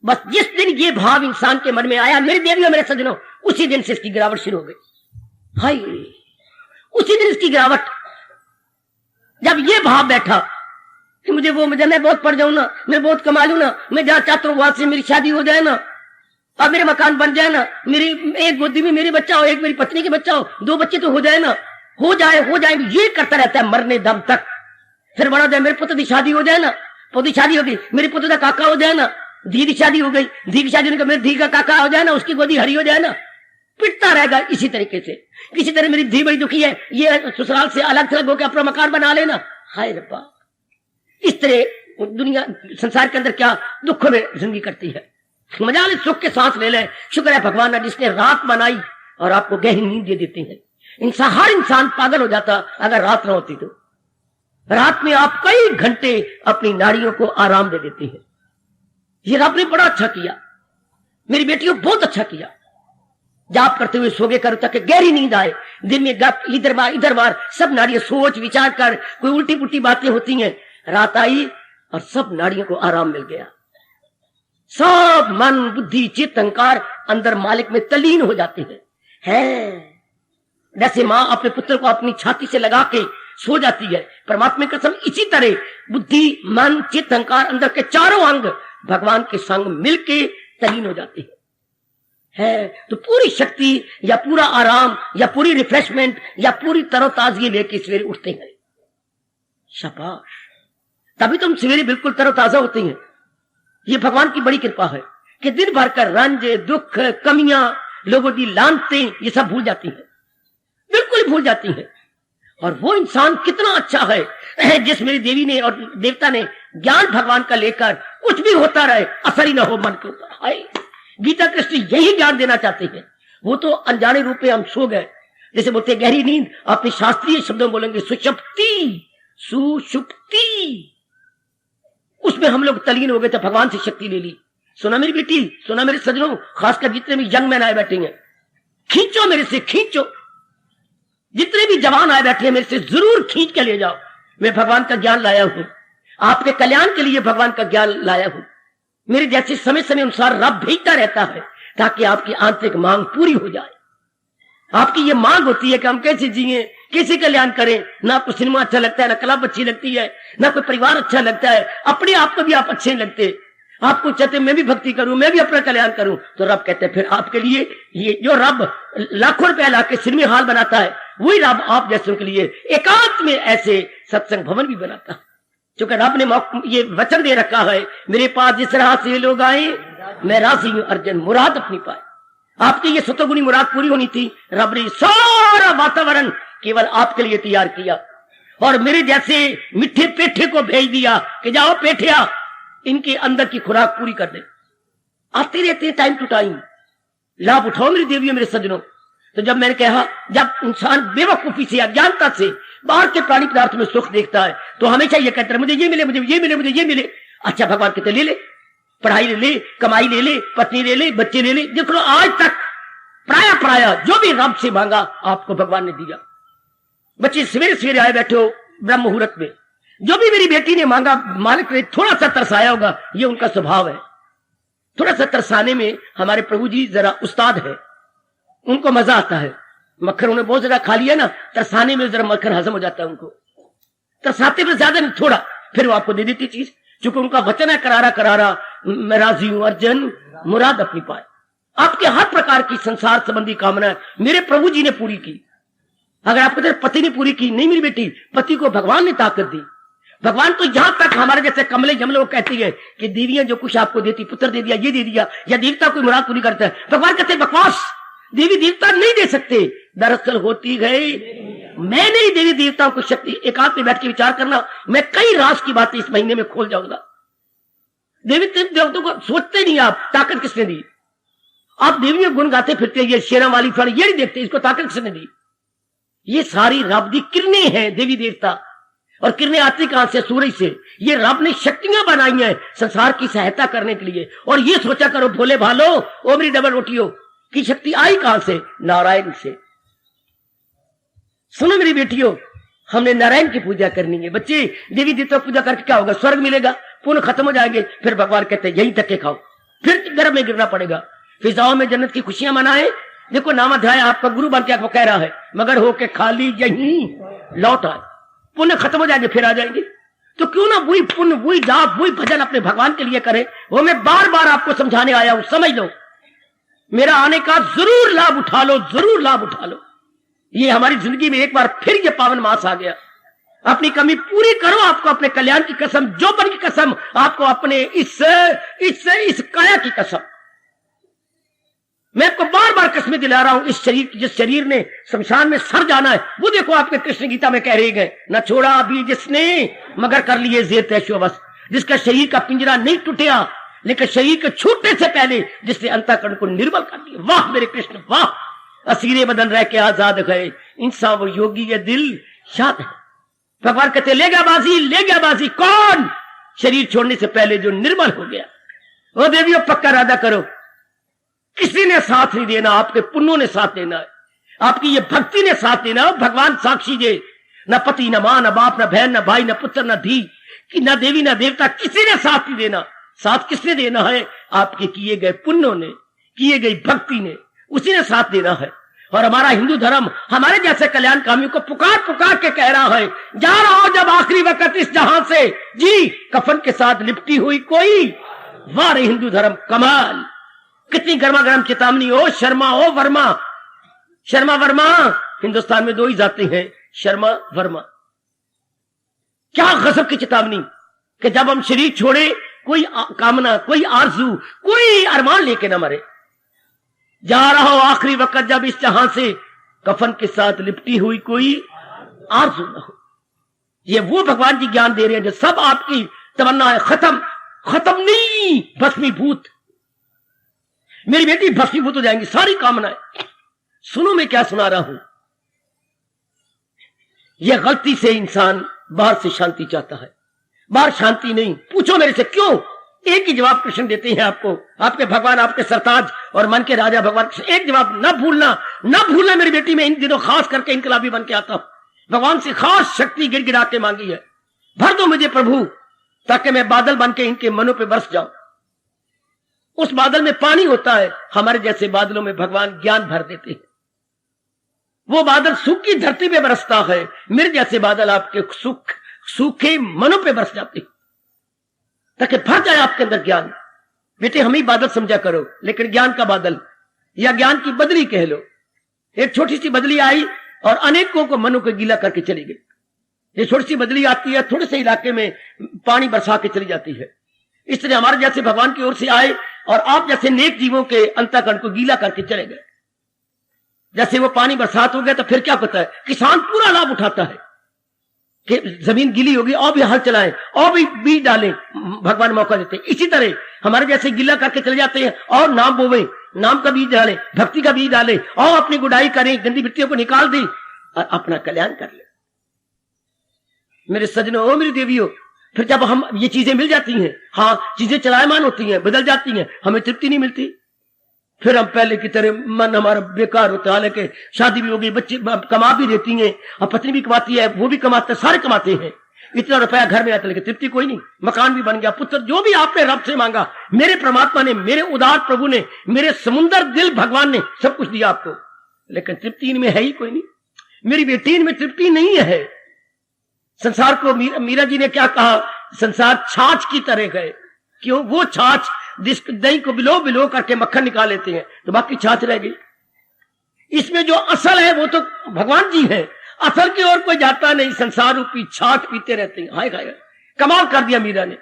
बस जिस दिन ये भाव इंसान के मन में आया, मेरी देवियों मेरे सज्जनों, उसी दिन से इसकी गिरावट शुरू हो गई। हाय उसी दिन इसकी गिरावट। जब ये भाव बैठा कि मुझे मैं बहुत पढ़ जाऊं ना, मैं बहुत कमा लूं ना, मैं जहां चाहता हूं वहां से मेरी शादी हो जाए ना, और मेरे मकान बन जाए ना, मेरी एक गोदी में मेरी बच्चा हो, एक मेरी पत्नी के बच्चा हो, 2 बच्चे तो हो जाए ना, हो जाएंगे, ये करता रहता है मरने दम तक। फिर बड़ा जाए, मेरे पुत्र की शादी हो जाए ना, पुत्र की शादी हो गई, मेरे पुत्र का काका हो जाए ना, धी की शादी हो गई, धी की शादी होने का मेरे धी का काका हो जाए ना, उसकी गोदी हरी हो जाए ना, पिटता रहेगा इसी तरीके से। किसी तरह मेरी धी बड़ी दुखी है, ये ससुराल से अलग थलग होकर अपना मकान बना लेना। हाय रब्बा, इस तरह दुनिया संसार के अंदर क्या दुख में जिंदगी करती है। मजा ले, सुख के सांस ले ले। शुक्र है भगवान ने जिसने रात बनाई और आपको गहरी नींद दे देती है। हर इंसान पागल हो जाता अगर रात ना होती तो। रात में आप कई घंटे अपनी नाड़ियों को आराम दे देती है। ये रब ने बड़ा अच्छा किया, मेरी बेटियों बहुत अच्छा किया। जाप करते हुए सोगे करो ताकि गहरी नींद आए। दिन में गप इधर बार सब नाड़ियां सोच विचार कर, कोई उल्टी पुल्टी बातें होती हैं। रात आई और सब नाड़ियों को आराम मिल गया। सब मन बुद्धि चित्त अहंकार अंदर मालिक में तल्लीन हो जाते हैं। जैसे मां अपने पुत्र को अपनी छाती से लगा के सो जाती है, परमात्मा की कसम इसी तरह बुद्धि मन चित्त अहंकार अंदर के चारों अंग भगवान के संग मिलके तल्लीन हो जाते हैं। तो पूरी शक्ति या पूरा आराम या पूरी रिफ्रेशमेंट या पूरी तरोताजगी लेके सवेरे उठते हैं। शाबाश, तभी तुम सवेरे बिल्कुल तरोताजा होते हैं। ये भगवान की बड़ी कृपा है कि दिन भर का रंज दुख कमियां लोगों की लानतें ये सब भूल जाती हैं, बिल्कुल भूल जाती हैं। और वो इंसान कितना अच्छा है जिस मेरी देवी ने और देवता ने ज्ञान भगवान का लेकर कुछ भी होता रहे असर ही ना हो मन के ऊपर। हाय, गीता कृष्ण यही ज्ञान देना चाहते हैं। वो तो अनजाने रूप में हम सो गए, जैसे बोलते गहरी नींद, अपने शास्त्रीय शब्दों बोलेंगे सुषुप्ति सुषुप्ति, उसमें हम लोग तलीन हो गए थे, भगवान से शक्ति ले ली। सुना मेरी बेटी, सुना मेरे सज्जनों, खासकर जितने भी यंग मैन आए बैठे हैं, खींचो मेरे से, खींचो। जितने भी जवान आए बैठे हैं मेरे से जरूर खींच के ले जाओ। मैं भगवान का ज्ञान लाया हूं, आपके कल्याण के लिए भगवान का ज्ञान लाया हूं। मेरे जैसे समय समय अनुसार रब भेजता रहता है ताकि आपकी आंतरिक मांग पूरी हो जाए। आपकी ये मांग होती है कि हम कैसे जिए, कैसे कल्याण करें। ना आपको सिनेमा अच्छा लगता है, ना क्लब अच्छी लगती है, ना कोई परिवार अच्छा लगता है, अपने आप को भी आप अच्छे नहीं लगते। आपको चाहते मैं भी भक्ति करूं, मैं भी अपना कल्याण करूं, तो रब कहते हैं फिर आपके लिए ये जो रब लाखों रुपया लाके सिनेमा हॉल बनाता है, वही रब आप जैसों के लिए एकांत में ऐसे सत्संग भवन भी बनाता है। क्योंकि रब ने ये वचन दे रखा है, मेरे पास जिस राह से लोग आए मैं राजी हूं अर्जन मुराद अपनी पाए। आपकी ये सतोगुणी मुराद पूरी होनी थी, रब ने सारा वातावरण केवल आपके लिए तैयार किया और मेरे जैसे मिठे पेठे को भेज दिया कि जाओ पेठिया इनके अंदर की खुराक पूरी कर दे। आते रहते हैं टाइम टू टाइम, लाभ उठाओ मेरी देवियों मेरे सज्जनों। तो जब मैंने कहा, जब इंसान बेवकूफी से अज्ञानता से बाहर के प्राणी पदार्थ में सुख देखता है तो हमेशा ये कहता है मुझे ये मिले, मुझे ये मिले, मुझे ये मिले। अच्छा, भगवान कहते ले ले, पढ़ाई ले ले, कमाई ले ले, पत्नी ले ले, बच्चे ले ले। देखो आज तक प्राय जो भी रब से मांगा आपको भगवान ने दिया। बच्चे सवेरे सवेरे आए बैठे हो ब्रह्म मुहूर्त में, जो भी मेरी बेटी ने मांगा मालिक ने थोड़ा सा तरसाया होगा, ये उनका स्वभाव है। थोड़ा सा तरसाने में हमारे प्रभु जी जरा उस्ताद है, उनको मजा आता है। मक्खन उन्हें बहुत ज्यादा खा लिया ना, तरसाने में जरा मक्खन हजम हो जाता है उनको। तरसाते में ज्यादा नहीं, थोड़ा, फिर वो आपको दे देती चीज। क्योंकि उनका वचन है करारा करारा मैं राजी हूं अर्जन मुराद अपनी पाए। आपके हर प्रकार की संसार संबंधी कामना मेरे प्रभु जी ने पूरी की। अगर आपके पति ने पूरी की नहीं मेरी बेटी, पति को भगवान ने ताकत दी। भगवान तो यहां तक हमारे जैसे कमले जमले वो कहती है कि देवियां जो कुछ आपको देती, पुत्र दे दिया, ये दे दिया, या देवता कोई मुराद पूरी करता है। भगवान कहते बकवास, देवी देवता नहीं दे सकते। दरअसल होती गई मैं नहीं देवी देवताओं को शक्ति। एकांत में बैठ के विचार करना, मैं कई राज की बातें इस महीने में खोल जाऊंगा। देवी देवताओं को सोचते नहीं आप, ताकत किसने दी? आप देवियों गुण गाते फिरते, ये शेरा वाली फल ये नहीं देखते, इसको ताकत किसने दी? ये सारी रब दी किरणें हैं देवी देवता। और किरणें आती कहां से? सूरज से। ये रब ने शक्तियां बनाई हैं संसार की सहायता करने के लिए। और ये सोचा करो भोले भालो ओ मेरी डबल रोटियों की शक्ति आई कहां से? नारायण से। सुनो मेरी बेटियों, हमने नारायण की पूजा करनी है। बच्चे देवी देवता पूजा करके क्या होगा? स्वर्ग मिलेगा, पुण्य खत्म हो जाएंगे। फिर भगवान कहते हैं यही धक्के खाओ, फिर गर्भ में गिरना पड़ेगा। फिजाओं में जन्नत की खुशियां मनाए, देखो नामाध्याय आपका गुरु बन के आपको कह रहा है, मगर होके खाली यहीं लौट आए, पुण्य खत्म हो जाएंगे फिर आ जाएंगे। तो क्यों ना वही पुण्य, वही जाप, वही भजन अपने भगवान के लिए करें। वो मैं बार बार आपको समझाने आया हूं, समझ लो, मेरा आने का जरूर लाभ उठा लो, जरूर लाभ उठा लो। ये हमारी जिंदगी में एक बार फिर ये पावन मास आ गया। अपनी कमी पूरी करो, आपको अपने कल्याण की कसम, जोपन की कसम, आपको अपने इस काया की कसम। मैं आपको बार बार कसमें दिला रहा हूं, इस शरीर, जिस शरीर ने शमशान में सर जाना है, वो देखो आपके कृष्ण गीता में कह रहे गए, न छोड़ा अभी जिसने मगर कर लिए जेर तैशोवस, जिसका शरीर का पिंजरा नहीं टूटिया, लेकिन शरीर के छूटने से पहले जिसने अंतःकरण को निर्मल कर दिया। वाह मेरे कृष्ण वाह, असीरे बदन रह के आजाद गए, इंसान वो योगी ये दिल शाद है। भगवान कहते ले गया बाजी, ले गया बाजी। कौन? शरीर छोड़ने से पहले जो निर्मल हो गया। वो देवियों पक्का इरादा करो, किसी ने साथ नहीं देना, आपके पुण्यों ने साथ देना है, आपकी ये भक्ति ने साथ देना है। भगवान साक्षी दे, न पति न मां न बाप न बहन न भाई न पुत्र न धी, कि न देवी न देवता, किसी ने साथ नहीं देना। साथ किसने देना है? आपके किए गए पुण्यों ने, किए गई भक्ति ने, उसी ने साथ देना है। और हमारा हिंदू धर्म हमारे जैसे कल्याणकामियों को पुकार पुकार के कह रहा है, जा रहा हो जब आखिरी वक्त इस जहां से, जी कफन के साथ लिपटी हुई कोई। वाह रे हिंदू धर्म, कमाल, कितनी गर्मा गर्म चेतावनी हो। शर्मा हो वर्मा, शर्मा वर्मा, हिंदुस्तान में दो ही जाते हैं, शर्मा वर्मा। क्या गजब की चेतावनी कि जब हम शरीर छोड़े, कोई कामना, कोई आरजू, कोई अरमान लेके ना मरे। जा रहा हो आखिरी वक्त जब इस जहां से, कफन के साथ लिपटी हुई कोई आरजू ना हो। ये वो भगवान जी ज्ञान दे रहे हैं जो सब आपकी तमन्ना है खत्म, खत्म नहीं, भस्मीभूत। मेरी बेटी भस्मीभूत हो जाएंगी सारी कामनाएं। सुनो मैं क्या सुना रहा हूं। यह गलती से इंसान बाहर से शांति चाहता है, बाहर शांति नहीं। पूछो मेरे से क्यों? एक ही जवाब कृष्ण देते हैं आपको, आपके भगवान, आपके सरताज और मन के राजा भगवान कृष्ण। एक जवाब, न भूलना, न भूलना मेरी बेटी। मैं इन दिनों खास करके इनकलाबी बन के आता हूं, भगवान से खास शक्ति गिड़गिड़ा के मांगी है, भर दो मुझे प्रभु, ताकि मैं बादल बन के इनके मनों पे बरस जाऊं। उस बादल में पानी होता है, हमारे जैसे बादलों में भगवान ज्ञान भर देते हैं। वो बादल सूखी धरती पे बरसता है, मेरे जैसे बादल आपके सूखे मनों पे बरस जाते हैं, ताकि भर जाए आपके अंदर ज्ञान। बेटे हम ही बादल समझा करो, लेकिन ज्ञान का बादल या ज्ञान की बदली कह लो। एक छोटी सी बदली आई और अनेकों को मनों को गीला करके चली गई। ये छोटी सी बदली आती है, थोड़े से इलाके में पानी बरसा के चली जाती है। इसलिए हमारे जैसे भगवान की ओर से आए और आप जैसे नेक जीवों के अंतःकरण को गीला करके चले गए। जैसे वो पानी बरसात हो गया तो फिर क्या होता है, किसान पूरा लाभ उठाता है कि जमीन गीली होगी और भी हल चलाएं और भी बीज डालें, भगवान मौका देते हैं। इसी तरह हमारे जैसे गीला करके चले जाते हैं और नाम बोवें, नाम का बीज डालें, भक्ति का बीज डालें और अपनी गुडाई करें, गंदी वृत्तियों को निकाल दें और अपना कल्याण कर ले। मेरे सजनों, ओ मेरी देवियों, फिर जब हम ये चीजें मिल जाती हैं, हाँ चीजें चलायमान होती हैं, बदल जाती हैं, हमें तृप्ति नहीं मिलती। फिर हम पहले की तरह मन हमारा बेकार होता है। हालांकि शादी भी हो गई, बच्चे कमा भी देती हैं और पत्नी भी कमाती है, वो भी कमाते, सारे कमाते हैं, इतना रुपया घर में आता, लेकिन तृप्ति कोई नहीं। मकान भी बन गया, पुत्र, जो भी आपने रब से मांगा, मेरे परमात्मा ने, मेरे उदार प्रभु ने, मेरे समुंदर दिल भगवान ने सब कुछ दिया आपको, लेकिन तृप्ति इनमें है ही कोई नहीं। मेरी बेटी इनमें तृप्ति नहीं है। संसार को मीरा जी ने क्या कहा, संसार छाछ की तरह है। क्यों? वो छाछ दही को बिलो बिलो करके मक्खन निकाल लेते हैं तो बाकी छाछ रह गई। इसमें जो असल है वो तो भगवान जी है, असल की ओर कोई जाता नहीं, संसार रूपी छाछ पीते रहते हैं। हाय हाय, कमाल कर दिया मीरा ने।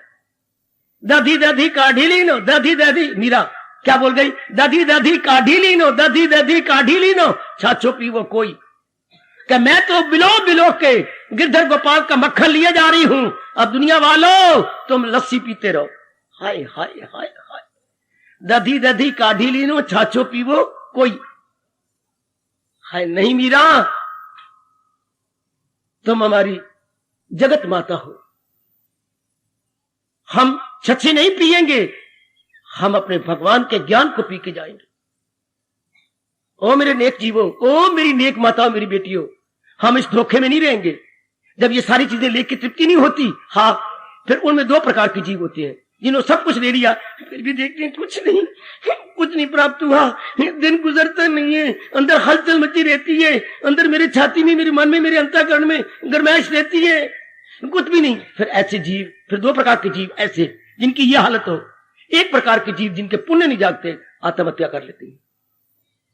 दधी दधी काढ़ी लीनो, दधी दधी, मीरा क्या बोल गई, दधी दधी काढ़ी लीनो, दधी दधी काढ़ी लीनो, छाछो पीवो कोई। कि मैं तो बिलो बिलो के गिरधर गोपाल का मक्खन लिए जा रही हूं, अब दुनिया वालों तुम लस्सी पीते रहो। हाय हाय हाय हाय, दधी दधी काढ़ी लीनो, छाछो पीवो कोई। हाय नहीं मीरा, तुम हमारी जगत माता हो। हम छछी नहीं पिएंगे, हम अपने भगवान के ज्ञान को पी के जाएंगे। ओ मेरे नेक जीवों, ओ मेरी नेक माता, मेरी बेटियों, हम इस धोखे में नहीं रहेंगे। जब ये सारी चीजें लेके तृप्ति नहीं होती, हाँ, फिर उनमें दो प्रकार के जीव होते हैं, जिन्होंने सब कुछ ले लिया फिर भी देखते हैं कुछ नहीं, कुछ नहीं प्राप्त हुआ, दिन गुजरता नहीं है, अंदर हलचल मची रहती है, अंदर मेरे छाती में, मेरे मन में, मेरे अंतःकरण में गर्माइश रहती है, कुछ भी नहीं। फिर ऐसे जीव, फिर दो प्रकार के जीव ऐसे जिनकी ये हालत हो। एक प्रकार के जीव जिनके पुण्य नहीं जागते, आत्महत्या कर लेते हैं।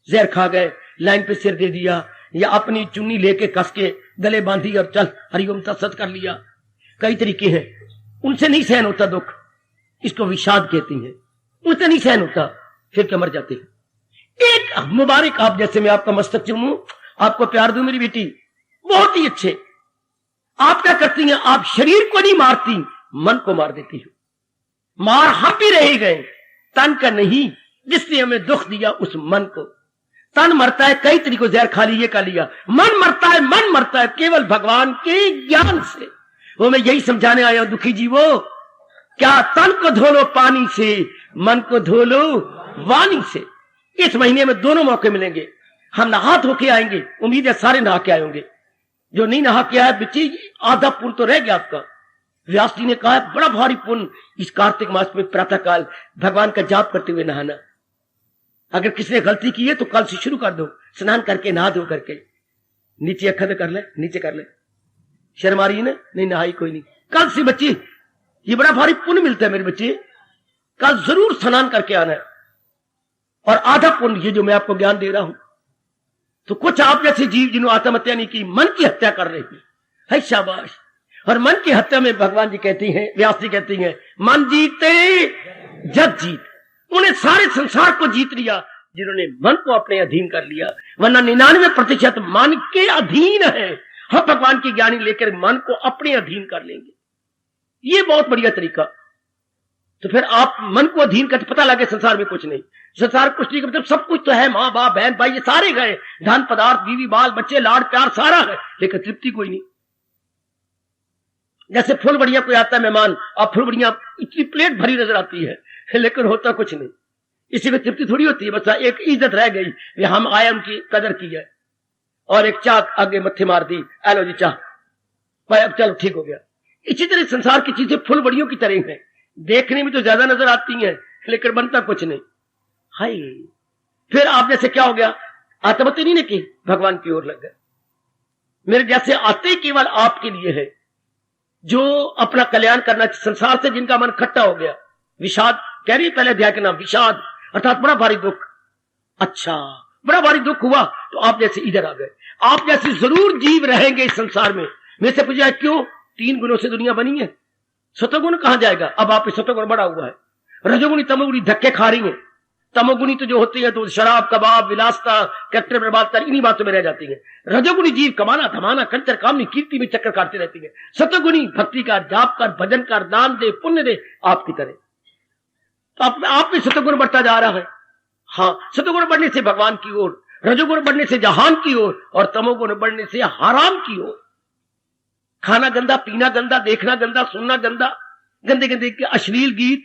जहर खा गए, लाइन पे सिर दे दिया, या अपनी चुन्नी लेके कस के गले बांधी और चल हरिओम तत्सत कर लिया। कई तरीके हैं, उनसे नहीं सहन होता दुख, इसको विषाद कहती हैं। उनसे नहीं सहन होता, फिर क्या मर जाते हैं। एक मुबारक आप जैसे, मैं आपका मस्तक चूमूं, आपको प्यार दूं मेरी बेटी, बहुत ही अच्छे। आप क्या करती हैं, आप शरीर को नहीं मारती, मन को मार देती हो। मार हम भी रह गए, तन का नहीं, जिसने हमें दुख दिया उस मन को। तन मरता है कई तरीकों, जहर खा लिया, खा लिया। मन मरता है केवल भगवान के ज्ञान से। वो मैं यही समझाने आया हूं दुखी जीवो, क्या तन को धो लो पानी से, मन को धो लो वाणी से। इस महीने में दोनों मौके मिलेंगे। हम नहा धो के आएंगे, उम्मीद है सारे नहा के आएंगे। जो नहीं नहा के आया बच्ची, आधा पुण्य तो रह गया आपका। व्यास जी ने कहा बड़ा भारी पुण्य इस कार्तिक मास में प्रातःकाल भगवान का जाप करते हुए नहाना। अगर किसी ने गलती की है तो कल से शुरू कर दो, स्नान करके नहा धो करके। नीचे अखंड कर ले, नीचे कर ले, शर्म आ रही है ना, नहीं नहाई कोई नहीं। कल से बच्ची, ये बड़ा भारी पुण्य मिलता है मेरे बच्चे, कल जरूर स्नान करके आना है। और आधा पुण्य ये जो मैं आपको ज्ञान दे रहा हूं। तो कुछ आप जैसे जीव जिन्होंने आत्महत्या नहीं की, मन की हत्या कर रहे है, शाबाश। और मन की हत्या में भगवान जी कहती हैं, व्यास जी कहती हैं, मन जीते जग जीत। उन्हें सारे संसार को जीत लिया जिन्होंने मन को अपने अधीन कर लिया। वरना 99% मन के अधीन है। हम भगवान की ज्ञानी लेकर मन को अपने अधीन कर लेंगे, ये बहुत बढ़िया तरीका। तो फिर आप मन को अधीन करते, पता लगे संसार में कुछ नहीं, संसार कुछ नहीं, मतलब सब कुछ तो है, माँ बाप बहन भाई ये सारे गए, धन पदार्थ बीवी बाल बच्चे लाड़ प्यार सारा है, लेकिन तृप्ति कोई नहीं। जैसे फुलबड़िया कोई आता है मेहमान, अब फुलबड़िया इतनी प्लेट भरी नजर आती है, लेकिन होता कुछ नहीं, इसी में तृप्ति थोड़ी होती है। बस एक इज्जत रह गई, हम आए उनकी कदर की है, और एक चाक आगे मत्थे मार दी, एलो जी चाह भाई, अब चलो ठीक हो गया। इसी तरह संसार की चीजें फुलबड़ियों की तरह है, देखने में तो ज्यादा नजर आती हैं, लेकिन बनता कुछ नहीं। हाय, फिर आप जैसे क्या हो गया, आत्महत्या नहीं की, भगवान की ओर लग गए। मेरे जैसे आते केवल आपके लिए है, जो अपना कल्याण करना, संसार से जिनका मन खट्टा हो गया। विषाद कह रही है पहले अध्याय के नाम, विषाद अर्थात बड़ा भारी दुख। अच्छा, बड़ा भारी दुख हुआ तो आप जैसे इधर आ गए। आप जैसे जरूर जीव रहेंगे इस संसार में। मेरे से पूछा क्यों, 3 गुणों से दुनिया बनी है, सतोगुण कहां जाएगा। अब आप सतोगुण बड़ा हुआ है, रजोगुणी तमोगुणी धक्के खा रही है। तमोगुणी तो जो होती है तो शराब कबाब विलासता कैरेक्टर बर्बाद कर, इन्हीं बातों में रह जाती है। रजोगुणी जीव कमाना धमाना कंचर कामनी कीर्ति में चक्कर काटती रहती है। सतोगुणी भक्ति कर, जाप कर, भजन कर, दान दे, पुण्य दे, आपकी तरह। तो आप में सतोगुण बढ़ता जा रहा है। हाँ, सतोगुण बढ़ने से भगवान की ओर, रजोगुण बढ़ने से जहान की ओर, और तमोगुण बढ़ने से हराम की ओर। खाना गंदा, पीना गंदा, देखना गंदा, सुनना गंदा, गंदे गंदे अश्लील गीत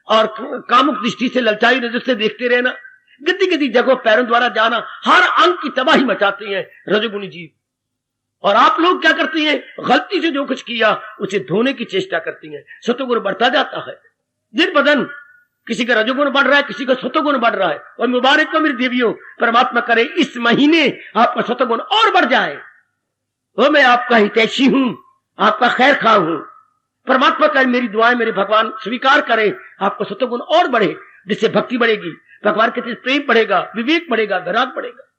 और कामुक दृष्टि से ललचाई नजर से देखते रहना, गंदी गंदी जगहों पैरों द्वारा जाना, हर अंग की तबाही मचाते हैं रजोगुणी जीव। और आप लोग क्या करते हैं, गलती से जो कुछ किया उसे धोने की चेष्टा करती हैं। सतोगुण बढ़ता जाता है दिन ब दिन, किसी का रजोगुण बढ़ रहा है, किसी का सतोगुण बढ़ रहा है। और मुबारक हो मेरी देवियों, परमात्मा करे इस महीने आपका सतोगुण और बढ़ जाए। वो मैं आपका हितैषी हूं, आपका खैर खा हूं। परमात्मा का मेरी दुआएं मेरे भगवान स्वीकार करें, आपको सतोगुण और बढ़े, जिससे भक्ति बढ़ेगी, भगवान के प्रति प्रेम बढ़ेगा, विवेक बढ़ेगा, वैराग बढ़ेगा।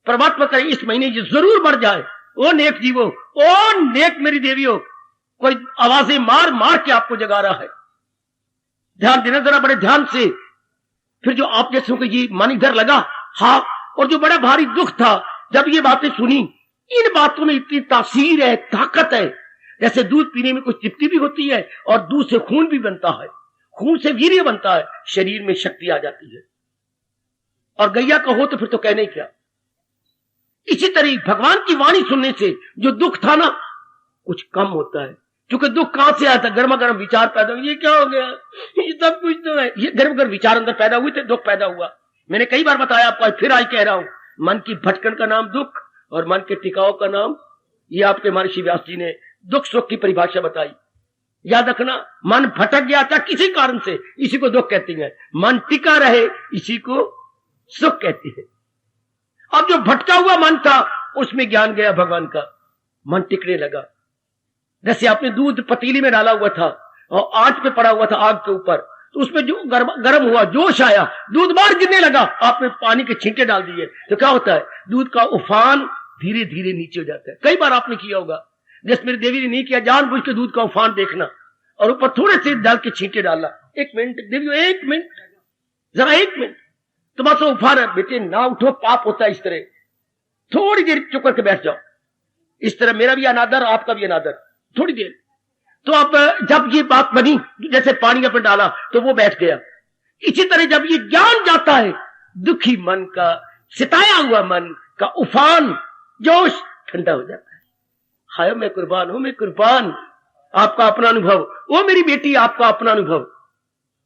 परमात्मा करे इस महीने ये जरूर बढ़ जाए। ओ नेक जीवो, ओ नेक मेरी देवियों, कोई आवाजें मार मार के आपको जगा रहा है, ध्यान देना जरा बड़े ध्यान से। फिर जो आप जैसों को ये मन इधर लगा, हाँ, और जो बड़ा भारी दुख था जब ये बातें सुनी, इन बातों में इतनी तासीर है, ताकत है। जैसे दूध पीने में कुछ तृप्ति भी होती है, और दूध से खून भी बनता है, खून से वीर्य बनता है, शरीर में शक्ति आ जाती है। और गैया का हो तो फिर तो कहने क्या। इसी तरह भगवान की वाणी सुनने से जो दुख था ना, कुछ कम होता है। क्योंकि दुख कहां से आया था, गर्मा गर्म विचार पैदा हुए, ये क्या हो गया, ये सब कुछ तो है। ये गर्म गर्म विचार अंदर पैदा हुए थे, दुख पैदा हुआ। मैंने कई बार बताया आपको, फिर आज कह रहा हूं, मन की भटकन का नाम दुख, और मन के टिकाव का नाम, ये आपके महर्षि व्यास जी ने दुख सुख की परिभाषा बताई।
याद रखना, मन भटक गया था किसी कारण से, इसी को दुख कहती है। मन टिका रहे, इसी को सुख कहती है। अब जो भटका हुआ मन था उसमें ज्ञान गया भगवान का, मन टिकने लगा। जैसे आपने दूध पतीली में डाला हुआ था और आंच पे पड़ा हुआ था आग के ऊपर, तो उसमें जो गर्म हुआ, जोश आया, दूध बाहर गिरने लगा, आपने पानी के छींटे डाल दिए, तो क्या होता है, दूध का उफान धीरे धीरे नीचे हो जाता है। कई बार आपने किया होगा, जैसे मेरी देवी ने नहीं किया, जानबूझ के दूध का उफान देखना और ऊपर थोड़े से डाल के छींटे डालना। 1 मिनट देवी, 1 मिनट, जरा 1 मिनट, तुम्हारा तो उफान है, बेटे ना उठो, पाप होता है। इस तरह थोड़ी देर चुप करके बैठ जाओ। इस तरह मेरा भी अनादर, आपका भी अनादर, थोड़ी देर। तो अब जब ये बात बनी, जैसे पानी अपने डाला तो वो बैठ गया। इसी तरह जब ये ज्ञान जाता है, दुखी मन का, सिताया हुआ मन का उफान, जोश ठंडा हो जाता है। हाय मैं कुर्बान हूं, मैं कुर्बान। आपका अपना अनुभव, वो मेरी बेटी आपका अपना अनुभव,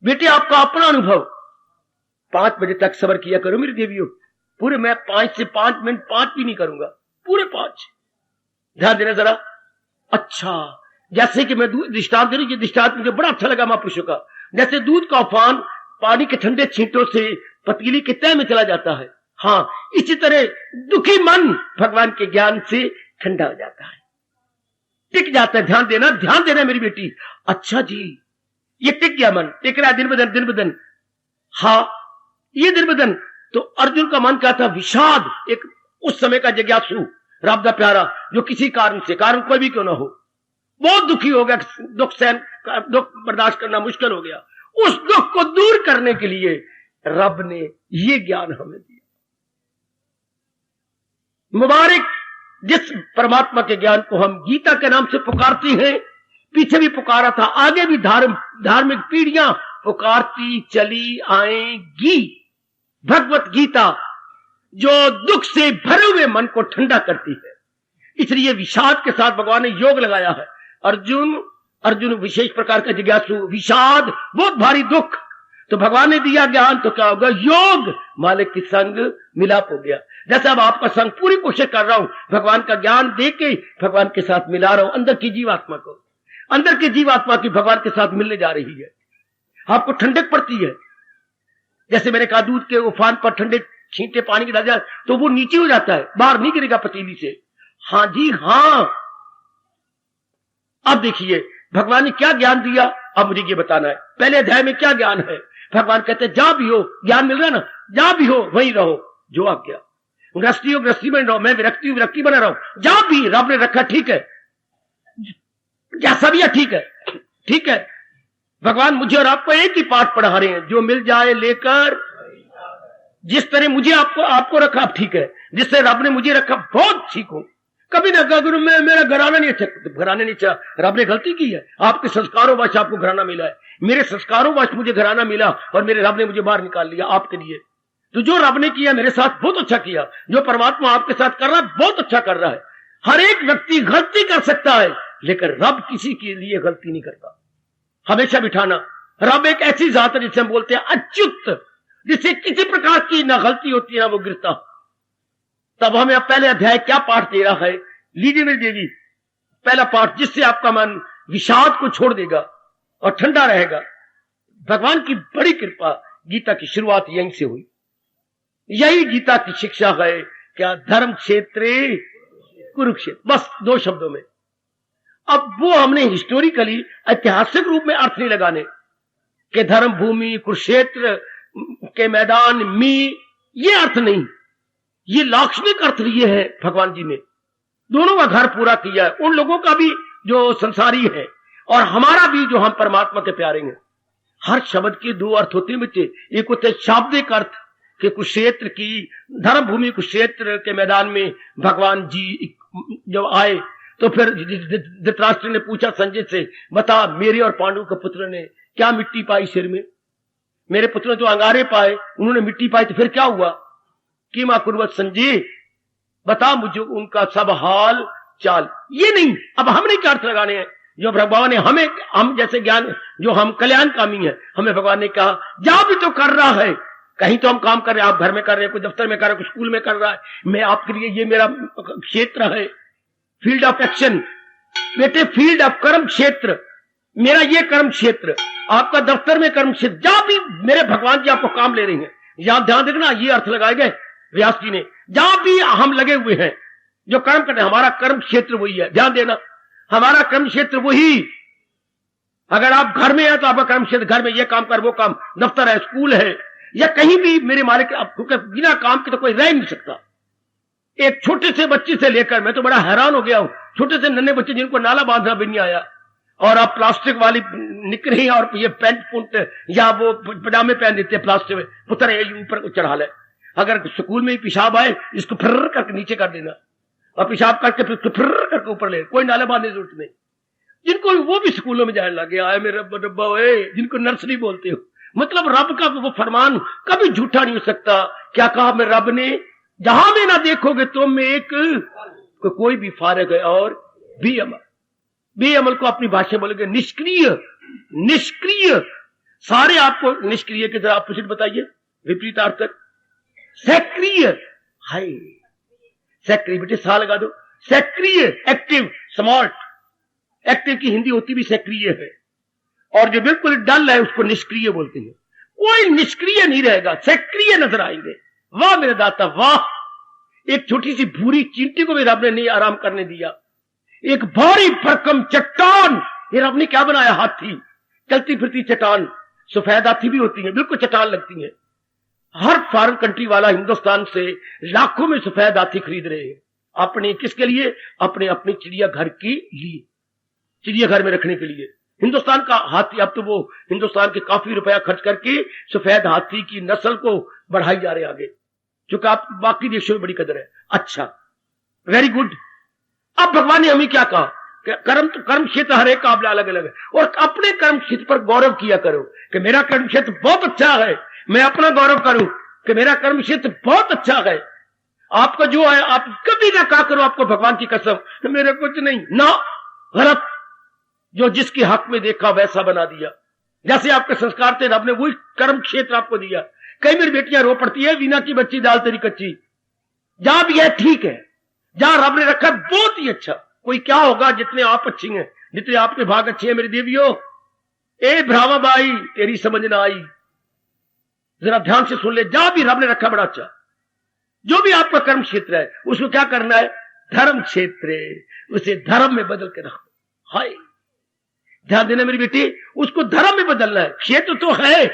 बेटे आपका अपना अनुभव। 5 बजे तक सब्र किया करो मेरी देवियों, पूरे मैं 5 से 5 मिनट 5 भी नहीं करूंगा, पूरे 5। ध्यान देना जरा। अच्छा, जैसे कि मैं दृष्टांत दे रही, ये दृष्टांत मुझे बड़ा अच्छा लगा महापुरुषों का। जैसे दूध का उफान पानी के ठंडे छींटों से पतीली के तह में चला जाता है, हाँ, इसी तरह दुखी मन भगवान के ज्ञान से ठंडा हो जाता है, टिक जाता है। ध्यान देना मेरी बेटी। अच्छा जी, ये टिक गया मन, टिक रहा है दिन ब दिन। हाँ, ये दिन ब दिन। तो अर्जुन का मन क्या था, विषाद, एक उस समय का जिज्ञासु, रब दा प्यारा, जो किसी कारण से, कारण कोई भी क्यों ना हो, बहुत दुखी हो गया, दुख बर्दाश्त करना मुश्किल हो गया। उस दुख को दूर करने के लिए रब ने ये ज्ञान हमें दिया। मुबारक जिस परमात्मा के ज्ञान को हम गीता के नाम से पुकारते हैं, पीछे भी पुकारा था, आगे भी धार्मिक पीढ़ियां पुकारती चली आएंगी। भगवत गीता जो दुख से भरे हुए मन को ठंडा करती है, इसलिए विषाद के साथ भगवान ने योग लगाया है। अर्जुन विशेष प्रकार का जिज्ञासु, विषाद बहुत भारी दुख, तो भगवान ने दिया ज्ञान, तो क्या होगा, योग, मालिक की संग मिलाप हो गया। जैसे अब आपका संग पूरी कोशिश कर रहा हूं, भगवान का ज्ञान दे के भगवान के साथ मिला रहा हूं, अंदर की जीवात्मा को, अंदर की जीवात्मा की भगवान के साथ मिलने जा रही है, आपको ठंडक पड़ती है। जैसे मैंने कहा, दूध के उफान पर ठंडे छींटे पानी की डाल जाए तो वो नीचे हो जाता है, बाहर नहीं गिरेगा पतीली से। हाँ जी हाँ। अब देखिए भगवान ने क्या ज्ञान दिया, अब मुझे ये बताना है। पहले अध्याय में क्या ज्ञान है, भगवान कहते हैं जहां भी हो, ज्ञान मिल रहा है ना, जहां भी हो वहीं रहो, जो आज्ञा, गृहस्थी हो गृहस्थी में रहो, मैं विरक्ति हूं विरक्ति बना रहो, जहां भी रब ने रखा ठीक है, जैसा भी है ठीक है, ठीक है। भगवान मुझे और आपको एक ही पाठ पढ़ा रहे हैं, जो मिल जाए लेकर, जिस तरह मुझे आपको रखा ठीक है, जिससे रब ने मुझे रखा बहुत ठीक हो। कभी ना कहा गुरु मेरा घराना नहीं अच्छा, घराना नहीं अच्छा, रब ने गलती की है, आपके संस्कारों वश आपको घराना मिला है, मेरे संस्कारों वश मुझे घराना मिला और मेरे रब ने मुझे बाहर निकाल लिया आपके लिए। तो जो रब ने किया मेरे साथ बहुत अच्छा किया, जो परमात्मा आपके साथ कर रहा है बहुत अच्छा कर रहा है। हर एक व्यक्ति गलती कर सकता है, लेकिन रब किसी के लिए गलती नहीं करता। हमेशा बिठाना, रब एक ऐसी जात है जिसे हम बोलते हैं अच्युत, जिससे किसी प्रकार की ना गलती होती है ना वो गिरता। तब हमें अब पहले अध्याय क्या पाठ दे रहा है, लीजिए मेरी देवी, पहला पाठ, जिससे आपका मन विषाद को छोड़ देगा और ठंडा रहेगा। भगवान की बड़ी कृपा, गीता की शुरुआत यहीं से हुई। यही गीता की शिक्षा है, क्या धर्म क्षेत्रे कुरुक्षेत्र, बस 2 शब्दों में। अब वो हमने हिस्टोरिकली ऐतिहासिक रूप में अर्थ नहीं लगाने कि धर्म भूमि कुरुक्षेत्र के मैदान में, ये अर्थ नहीं, ये लाक्षणिक अर्थ लिए है भगवान जी ने। दोनों का घर पूरा किया है, उन लोगों का भी जो संसारी है और हमारा भी जो हम परमात्मा के प्यारे हैं। हर शब्द के 2 अर्थ होते हैं बच्चे। एक होते हैं शाब्दिक अर्थ कि कुरुक्षेत्र की धर्म भूमि, कुरुक्षेत्र के मैदान में भगवान जी जब आए तो फिर धृतराष्ट्र ने पूछा संजय से, बता मेरे और पांडु के पुत्र ने क्या मिट्टी पाई सिर में, मेरे पुत्र ने जो अंगारे पाए उन्होंने मिट्टी पाई, तो फिर क्या हुआ कि मां कुर्वत संजय, बता मुझे उनका सब हाल चाल। ये नहीं, अब हमने क्या अर्थ लगाने हैं जो भगवान ने हमें, हम जैसे ज्ञान जो हम कल्याणकामी है, हमें भगवान ने कहा जहां भी तो कर रहा है, कहीं तो हम काम कर रहे हैं, आप घर में कर रहे हैं, कोई दफ्तर में कर रहे हैं, कोई स्कूल में कर रहा है, मैं आपके लिए, ये मेरा क्षेत्र है, फील्ड ऑफ एक्शन बेटे, फील्ड ऑफ कर्म क्षेत्र,
मेरा ये कर्म क्षेत्र, आपका दफ्तर में कर्म क्षेत्र, जहां भी मेरे भगवान जी आपको काम ले रही हैं, यहां ध्यान देखना, ये अर्थ लगाए गए व्यास जी ने, जहां भी हम लगे हुए हैं, जो कर्म करते हैं, हमारा कर्म क्षेत्र वही है। ध्यान देना, हमारा कर्म क्षेत्र वही। अगर आप घर में हैं तो आपका कर्म क्षेत्र घर में, ये काम कर, वो काम, दफ्तर है, स्कूल है, या कहीं भी मेरे मालिक, क्योंकि बिना काम के तो कोई रह नहीं सकता। एक छोटे से बच्चे से लेकर, मैं तो बड़ा हैरान हो गया हूं, छोटे से नन्हे बच्चे जिनको नाला बांधना भी नहीं आया, और आप प्लास्टिक वाली निकली और ये पैंट पुंट या वो पजामे पहन देते हैं प्लास्टिक में, पुत्र है ऊपर चढ़ा ले। अगर स्कूल में ही पेशाब आए, इसको फिर करके नीचे कर देना, और पेशाब करके फिर करके ऊपर ले, कोई नाला बांधने की जरूरत नहीं। जिनको वो भी स्कूलों में जाने लगे, आए मेरे रब्बा ओए, जिनको नर्सरी बोलते हो, मतलब रब का वो फरमान कभी झूठा नहीं हो सकता। क्या कहा मेरे रब ने, जहां में ना देखोगे तुम एक कोई भी फारग है और बेअमल को अपनी भाषा बोलेंगे निष्क्रिय। निष्क्रिय सारे आपको निष्क्रिय के जरा अपोजिट बताइए, विपरीतार्थक। सक्रिय, हाय सक्रिय, बेटे सा लगा दो, सक्रिय, एक्टिव, स्मार्ट। एक्टिव की हिंदी होती भी सक्रिय है, और जो बिल्कुल डल है उसको निष्क्रिय बोलते हैं। कोई निष्क्रिय नहीं रहेगा, सक्रिय नजर आएंगे। वाह मेरे दाता वाह, एक छोटी सी भूरी चींटी को भी रब ने नहीं आराम करने दिया। एक भारी भरकम चट्टान, ये रब ने क्या बनाया, हाथी, चलती फिरती चट्टान। सफेद हाथी भी होती है, बिल्कुल चट्टान लगती है। हर फॉरेन कंट्री वाला हिंदुस्तान से लाखों में सफेद हाथी खरीद रहे हैं, अपने किसके लिए, अपने अपने चिड़ियाघर के लिए, चिड़ियाघर में रखने के लिए। हिंदुस्तान का हाथी, अब तो वो हिंदुस्तान के काफी रुपया खर्च करके सफेद हाथी की नस्ल को बढ़ाई जा रहे आगे, क्योंकि आप बाकी देशों में बड़ी कदर है। अच्छा, वेरी गुड। अब भगवान ने हमें क्या कहा, कर्म क्षेत्र हर एक का अलग अलग है, और अपने कर्म क्षेत्र पर गौरव किया करो कि मेरा कर्म क्षेत्र बहुत अच्छा है। मैं अपना गौरव करूं कि मेरा कर्म क्षेत्र बहुत अच्छा है। आपका जो है, आप कभी ना कहा करो आपको भगवान की कसम मेरे कुछ नहीं ना, गलत। जो जिसके हक में देखा वैसा बना दिया। जैसे आपके संस्कार थे, रब ने वही कर्म क्षेत्र आपको दिया। कई मेरी बेटियां रो पड़ती है, वीना की बच्ची दाल तेरी कच्ची। जहां भी है ठीक है, जहां रब ने रखा बहुत ही अच्छा। कोई क्या होगा, जितने आप अच्छी हैं, जितने आपके भाग अच्छे हैं मेरी देवियों। ए भ्रावा बाई, तेरी समझ ना आई, जरा ध्यान से सुन ले। जहां भी रब ने रखा बड़ा अच्छा। जो भी आपका कर्म क्षेत्र है उसको क्या करना है, धर्म क्षेत्र, उसे धर्म में बदल के रखो। हाय ध्यान देना मेरी बेटी, उसको धर्म में बदलना है। क्षेत्र तो है,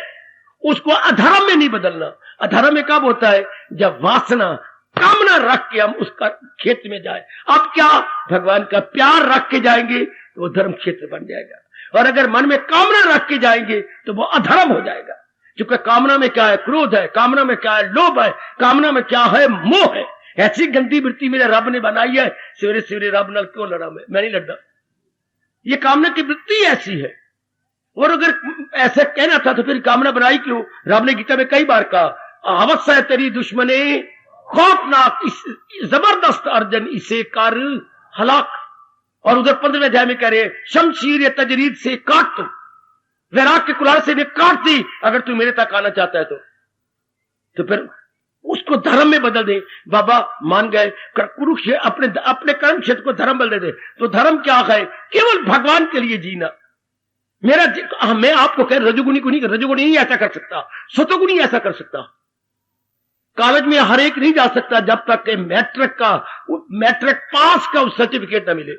उसको अधर्म में नहीं बदलना। अधर्म में कब होता है, जब वासना कामना रख के हम उसका क्षेत्र में जाए। अब क्या, भगवान का प्यार रख के जाएंगे तो वो धर्म क्षेत्र बन जाएगा, और अगर मन में कामना रख के जाएंगे तो वो अधर्म हो जाएगा। क्योंकि कामना में क्या है, क्रोध है, कामना में क्या है, लोभ है, कामना में क्या है, मोह है। ऐसी गंदी वृत्ति मेरे रब ने बनाई है। सवेरे सवेरे रब नाल क्यों लड़ा, मैं नहीं लड़ता। ये कामना की वृत्ति ऐसी है, और अगर ऐसा कहना था तो फिर कामना बनाई क्यों। रब ने गीता में कई बार कहा, अवश्य है तेरी दुश्मने खौफनाक, जबरदस्त अर्जन इसे कर हलाक। और उधर 15वें अध्याय में कह रहे, शमशीर या तजरीद से काट तुम, वैराग के कुल्हाड़ से काट दी अगर तू मेरे तक आना चाहता है तो फिर उसको धर्म में बदल दे। बाबा मान गए, कुरुक्षेत्र अपने कर्म क्षेत्र को धर्म बदल दे। तो धर्म क्या है, केवल भगवान के लिए जीना। मैं आपको कह, रजोगुणी को नहीं, रजोगुणी नहीं ऐसा कर सकता, सतोगुणी ऐसा कर सकता। कॉलेज में हर एक नहीं जा सकता जब तक मैट्रिक पास का सर्टिफिकेट ना मिले।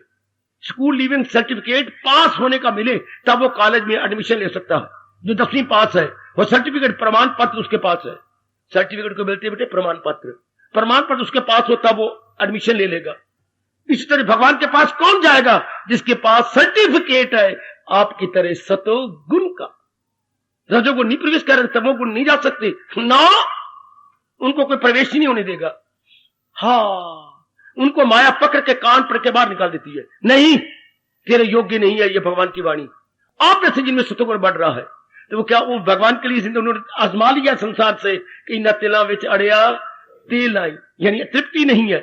स्कूल लिविंग सर्टिफिकेट पास होने का मिले तब वो कॉलेज में एडमिशन ले सकता है। जो 10वीं पास है वो सर्टिफिकेट, प्रमाण पत्र उसके पास है। सर्टिफिकेट को मिलते बेटे प्रमाण पत्र उसके पास हो तब वो एडमिशन ले लेगा। इसी तरह भगवान के पास कौन जाएगा, जिसके पास सर्टिफिकेट है आपकी तरह सतो गुण का। रजोगुण नहीं प्रवेश कर, तमोगुण नहीं जा सकते ना, उनको कोई प्रवेश ही नहीं होने देगा। हाँ, उनको माया पकड़ के कान पकड़ के बाहर निकाल देती है। नहीं, तेरे योग्य नहीं है ये भगवान की वाणी। आप जैसे जिनमें सतोगुण बढ़ रहा है तो वो क्या, वो भगवान के लिए उन्होंने आजमा लिया संसार से कि न तिला विच अड़िया तेल आई, यानी तृप्ति नहीं है।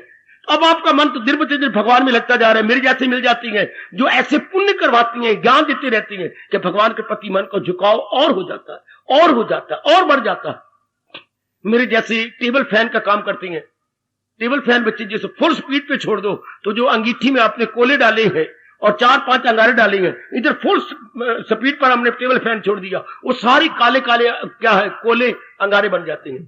अब आपका मन तो दिन ब दिन भगवान में लगता जा रहा है। मेरी जैसे मिल जाती हैं जो ऐसे पुण्य करवाती हैं, ज्ञान देती रहती हैं कि भगवान के प्रति मन का झुकाव और हो जाता है, और हो जाता है, और बढ़ जाता है। मेरे जैसे टेबल फैन का काम करती हैं। टेबल फैन बच्चे जैसे फुल स्पीड पे छोड़ दो तो जो अंगीठी में आपने कोले डाले हैं और 4-5 अंगारे डालेंगे, इधर फुल स्पीड पर हमने टेबल फैन छोड़ दिया, वो सारी काले काले क्या है कोले अंगारे बन जाते हैं।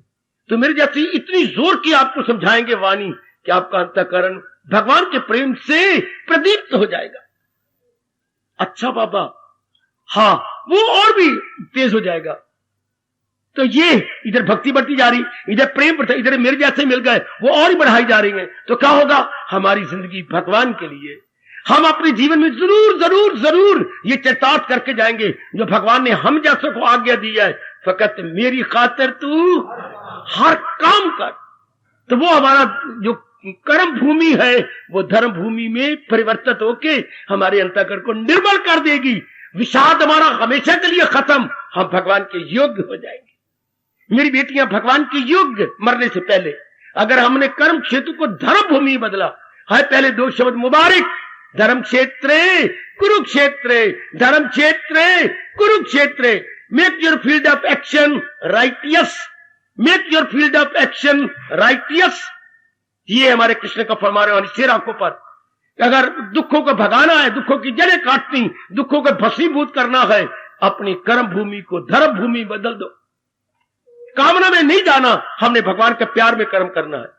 तो मेरे जैसी इतनी जोर की आपको समझाएंगे वाणी कि आपका अंतःकरण भगवान के प्रेम से प्रदीप्त हो जाएगा। अच्छा बाबा, हाँ, वो और भी तेज हो जाएगा। तो ये इधर भक्ति बढ़ती जा रही, इधर प्रेम बढ़ता, इधर मेरे जैसे मिल गए, वो और ही बढ़ाई जा रही है। तो क्या होगा, हमारी जिंदगी भगवान के लिए, हम अपने जीवन में जरूर जरूर जरूर ये चरितार्थ करके जाएंगे जो भगवान ने हम जैसों को आज्ञा दी है, फकत मेरी खातिर तू हर काम कर। तो वो हमारा जो कर्म भूमि है वो धर्म भूमि में परिवर्तित होके हमारे अंतःकरण को निर्मल कर देगी। विषाद हमारा हमेशा के लिए खत्म, हम भगवान के योग्य हो जाएंगे। मेरी बेटियां, भगवान के योग्य मरने से पहले अगर हमने कर्म क्षेत्र को धर्म भूमि बदला है, पहले 2 शब्द मुबारक, धर्म क्षेत्रे कुरुक्षेत्रे, धर्म क्षेत्रे कुरुक्षेत्रे, make your field of action righteous, make your field of action righteous. ये हमारे कृष्ण का फरमान है शेर आंखों पर। अगर दुखों को भगाना है, दुखों की जड़ें काटनी, दुखों को भस्मीभूत करना है, अपनी कर्म भूमि को धर्म भूमि बदल दो। कामना में नहीं जाना, हमने भगवान के प्यार में कर्म करना है।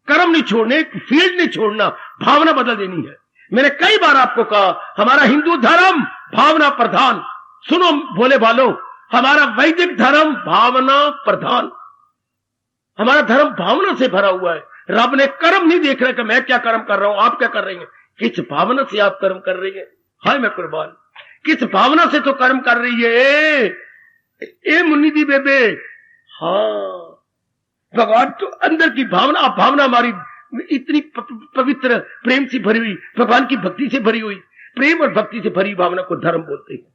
कर्म नहीं छोड़ने, फील्ड नहीं छोड़ना, भावना बदल देनी है। मैंने कई बार आपको कहा, हमारा हिंदू धर्म भावना प्रधान। सुनो भोले भालो, हमारा वैदिक धर्म भावना प्रधान। हमारा धर्म भावना से भरा हुआ है। रब ने कर्म नहीं देख रहे कि मैं क्या कर्म कर रहा हूं, आप क्या कर रही हैं, किस भावना से आप कर्म कर रही है। हाय मैं कुर्बान, किस भावना से तो कर्म कर रही है ए मुन्नी दी बेबे। हाँ, भगवान तो अंदर की भावना, आप भावना हमारी इतनी पवित्र प्रेम से भरी हुई, भगवान की भक्ति से भरी हुई, प्रेम और भक्ति से भरी भावना को धर्म बोलते हैं।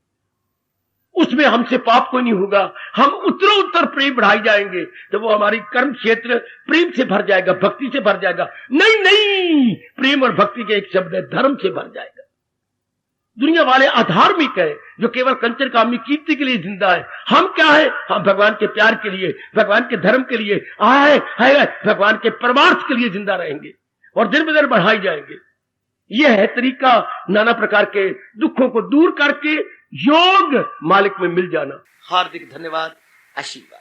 उसमें हमसे पाप कोई नहीं होगा, हम उत्तर प्रेम बढ़ाई जाएंगे तो वो हमारी कर्म क्षेत्र प्रेम से भर जाएगा, भक्ति से भर जाएगा। नहीं नहीं, प्रेम और भक्ति के एक शब्द है, धर्म से भर जाएगा। दुनिया वाले अधार्मिक है जो केवल कंचन कामनी कीर्ति के लिए जिंदा है। हम क्या है, हम भगवान के प्यार के लिए, भगवान के धर्म के लिए आए है, भगवान के परमार्थ के लिए जिंदा रहेंगे और दिन ब दिन बढ़ाई जाएंगे। यह है तरीका नाना प्रकार के दुखों को दूर करके योग मालिक में मिल जाना।
हार्दिक धन्यवाद, आशीर्वाद।